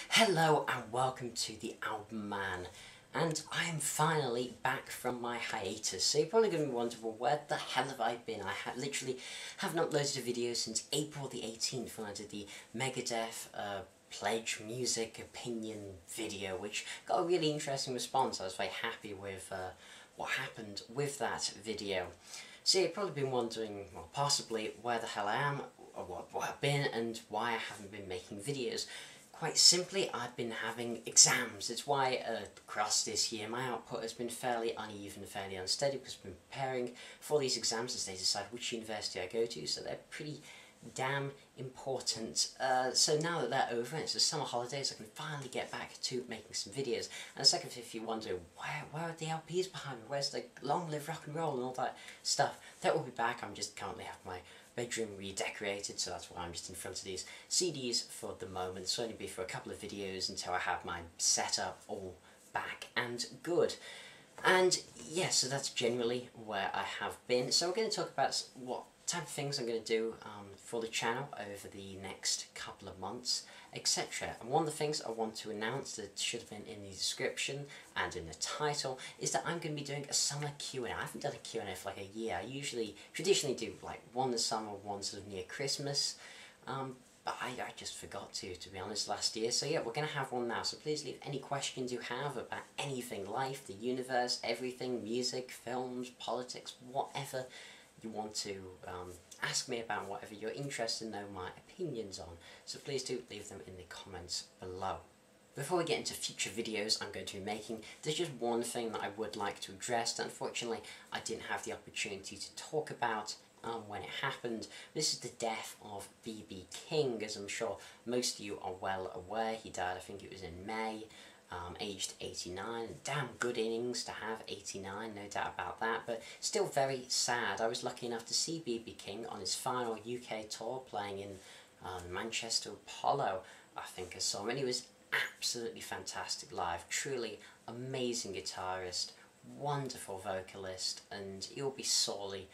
Hello and welcome to the Album Man, and I am finally back from my hiatus. So you're probably going to be wondering, well, where the hell have I been? I literally haven't uploaded a video since April the 18th when I did the Megadeth Pledge Music Opinion video, which got a really interesting response. I was very happy with what happened with that video. So you've probably been wondering, well, possibly where the hell I am, or what I've been, and why I haven't been making videos. Quite simply, I've been having exams. It's why across this year my output has been fairly uneven, fairly unsteady, because I've been preparing for these exams as they decide which university I go to, so they're pretty damn important. So now that they're over and it's the summer holidays, I can finally get back to making some videos. And second, if you wonder, where are the LPs behind me? Where's the Long Live Rock and Roll and all that stuff? That will be back. I'm just currently have my bedroom redecorated, so that's why I'm just in front of these CDs for the moment. It's only be for a couple of videos until I have my setup all back and good. And yeah, so that's generally where I have been. So we're going to talk about what type of things I'm going to do for the channel over the next couple of months, etc. And one of the things I want to announce that should have been in the description and in the title is that I'm going to be doing a summer Q&A. I haven't done a Q&A for like a year. I traditionally do like one in the summer, one sort of near Christmas, but I just forgot to be honest, last year. So yeah, we're going to have one now, so please leave any questions you have about anything, life, the universe, everything, music, films, politics, whatever you want to ask me about, whatever you're interested in knowing my opinions on. So please do leave them in the comments below. Before we get into future videos I'm going to be making, there's just one thing that I would like to address that unfortunately I didn't have the opportunity to talk about when it happened. This is the death of B.B. King, as I'm sure most of you are well aware. He died, I think it was in May, aged 89. Damn good innings to have, 89, no doubt about that, but still very sad. I was lucky enough to see B.B. King on his final UK tour, playing in Manchester Apollo, I think I saw him, and he was absolutely fantastic live. Truly amazing guitarist, wonderful vocalist, and he'll be sorely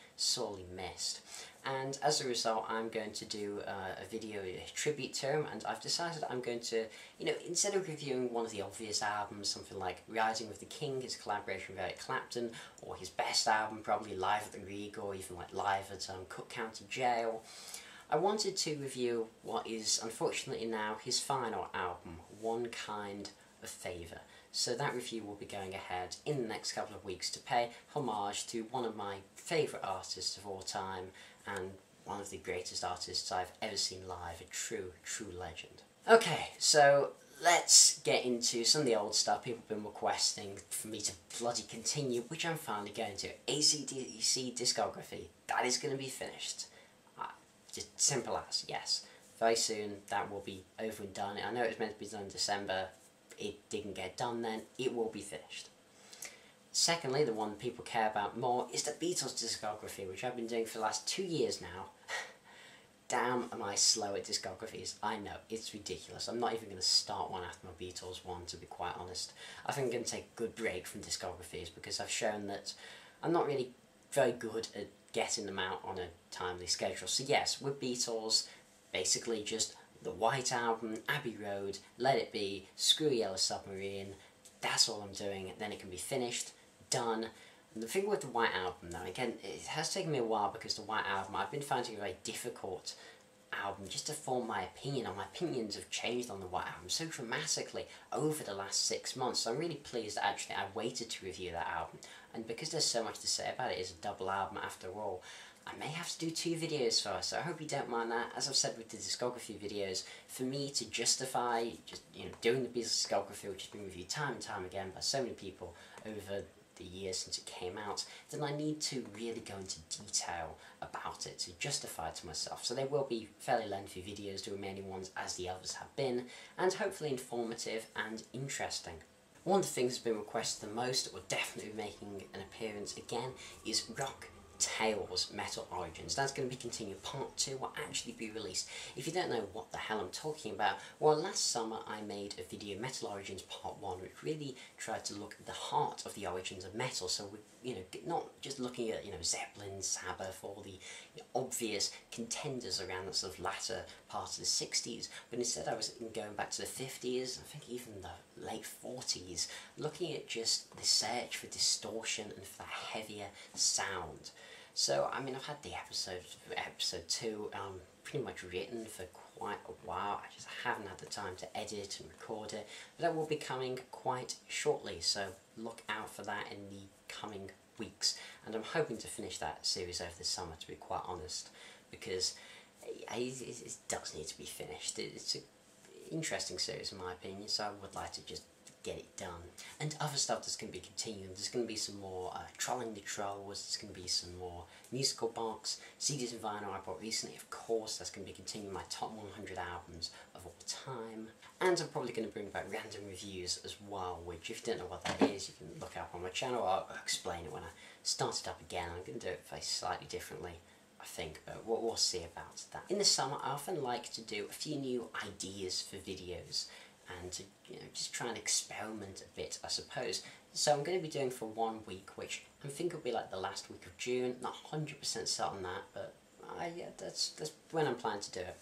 missed. And as a result, I'm going to do a video, a tribute to him, and I've decided I'm going to, instead of reviewing one of the obvious albums, something like Rising with the King, his collaboration with Eric Clapton, or his best album, probably Live at the Regal, or even like Live at Cook County Jail, I wanted to review what is unfortunately now his final album, One Kind of Favour. So that review will be going ahead in the next couple of weeks to pay homage to one of my favourite artists of all time, and one of the greatest artists I've ever seen live, a true legend. Okay, so let's get into some of the old stuff people have been requesting for me to bloody continue, which I'm finally going to. AC/DC discography, that is going to be finished. Just simple as, yes. Very soon that will be over and done. I know it was meant to be done in December, it didn't get done then, it will be finished. Secondly, the one people care about more is the Beatles discography, which I've been doing for the last 2 years now. Damn, am I slow at discographies. I know, it's ridiculous. I'm not even going to start one after my Beatles one, to be quite honest. I think I'm going to take a good break from discographies, because I've shown that I'm not really very good at getting them out on a timely schedule. So yes, with Beatles, basically just the White Album, Abbey Road, Let It Be, Screw Yellow Submarine, that's all I'm doing, then it can be finished, done. And the thing with the White Album though, again, it has taken me a while, because the White Album, I've been finding it a very difficult album just to form my opinion on. My opinions have changed on the White Album so dramatically over the last 6 months, so I'm really pleased that actually I waited to review that album, and because there's so much to say about it, it's a double album after all, I may have to do 2 videos first, so I hope you don't mind that. As I've said with the discography videos, for me to justify just doing the Beatles discography, which has been reviewed time and time again by so many people over the years since it came out, then I need to really go into detail about it to justify it to myself. So there will be fairly lengthy videos, the remaining ones as the others have been, and hopefully informative and interesting. One of the things that's been requested the most, that will definitely be making an appearance again, is rock Tales Metal Origins. That's going to be continued. Part 2 will actually be released. If you don't know what the hell I'm talking about, well, last summer I made a video, Metal Origins Part 1, which really tried to look at the heart of the origins of metal. So we, not just looking at, Zeppelin, Sabbath, all the obvious contenders around the sort of latter part of the 60s, but instead I was going back to the 50s, I think even the late 40s, looking at just the search for distortion and for that heavier sound. So, I mean, I've had the episode 2 pretty much written for quite a while. I just haven't had the time to edit and record it, but that will be coming quite shortly, so look out for that in the coming weeks. And I'm hoping to finish that series over the summer, to be quite honest, because it does need to be finished. It's an interesting series in my opinion, so I would like to just get it done. And other stuff that's going to be continuing. There's going to be some more Trolling the Trolls, there's going to be some more musical box, CDs and vinyl I bought recently, of course. That's going to be continuing my top 100 albums of all time. And I'm probably going to bring back random reviews as well, which if you don't know what that is, you can look it up on my channel. I'll explain it when I start it up again. I'm going to do it very slightly differently, I think, but we'll see about that. In the summer, I often like to do a few new ideas for videos, and to just try and experiment a bit, I suppose. So I'm going to be doing for 1 week, which I think will be like the last week of June. Not 100% set on that, but yeah, that's when I'm planning to do it.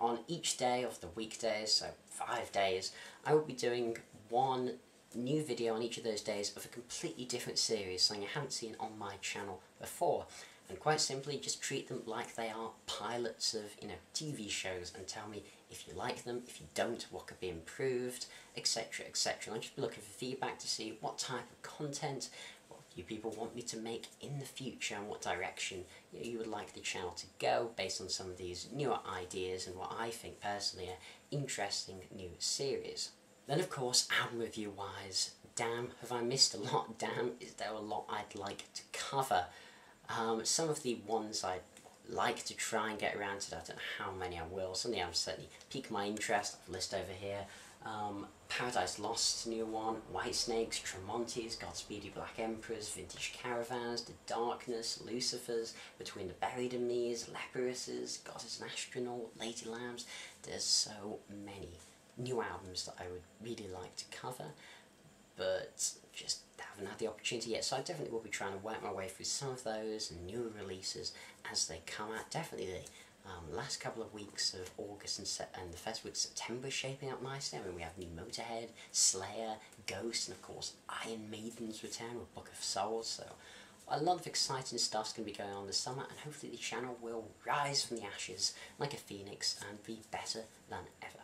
On each day of the weekdays, so 5 days, I will be doing one new video on each of those days of a completely different series, something you haven't seen on my channel before. And quite simply, just treat them like they are pilots of, TV shows, and tell me if you like them, if you don't, what could be improved, etc, etc. And I'll just be looking for feedback to see what type of content, what you people want me to make in the future, and what direction you would like the channel to go, based on some of these newer ideas and what I think personally are interesting new series. Then of course, album review wise, damn, have I missed a lot? Damn, is there a lot I'd like to cover? Some of the ones I'd like to try and get around to, I don't know how many I will. Some of the albums certainly pique my interest. I've a list over here. Paradise Lost's new one, Whitesnake's, Tremonti's, Godspeed Black Emperors, Vintage Caravans, The Darkness, Lucifer's, Between the Buried and Me's, Lepros's, God is an Astronaut, Lady Lambs. There's so many new albums that I would really like to cover, but just haven't had the opportunity yet, so I definitely will be trying to work my way through some of those and new releases as they come out. Definitely the last couple of weeks of August and the first week of September is shaping up nicely. I mean, we have new Motorhead, Slayer, Ghost, and of course Iron Maiden's return with Book of Souls, so a lot of exciting stuff's going to be going on this summer, and hopefully the channel will rise from the ashes like a phoenix and be better than ever.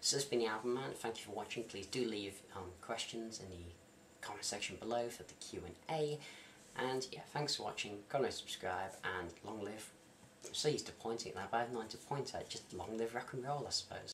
So this has been TheAIbumMan. Thank you for watching. Please do leave questions in the comment section below for the Q&A. And yeah, thanks for watching. Go and subscribe, and long live. I'm so used to pointing at that, but I have nothing to point at. Just long live rock and roll, I suppose.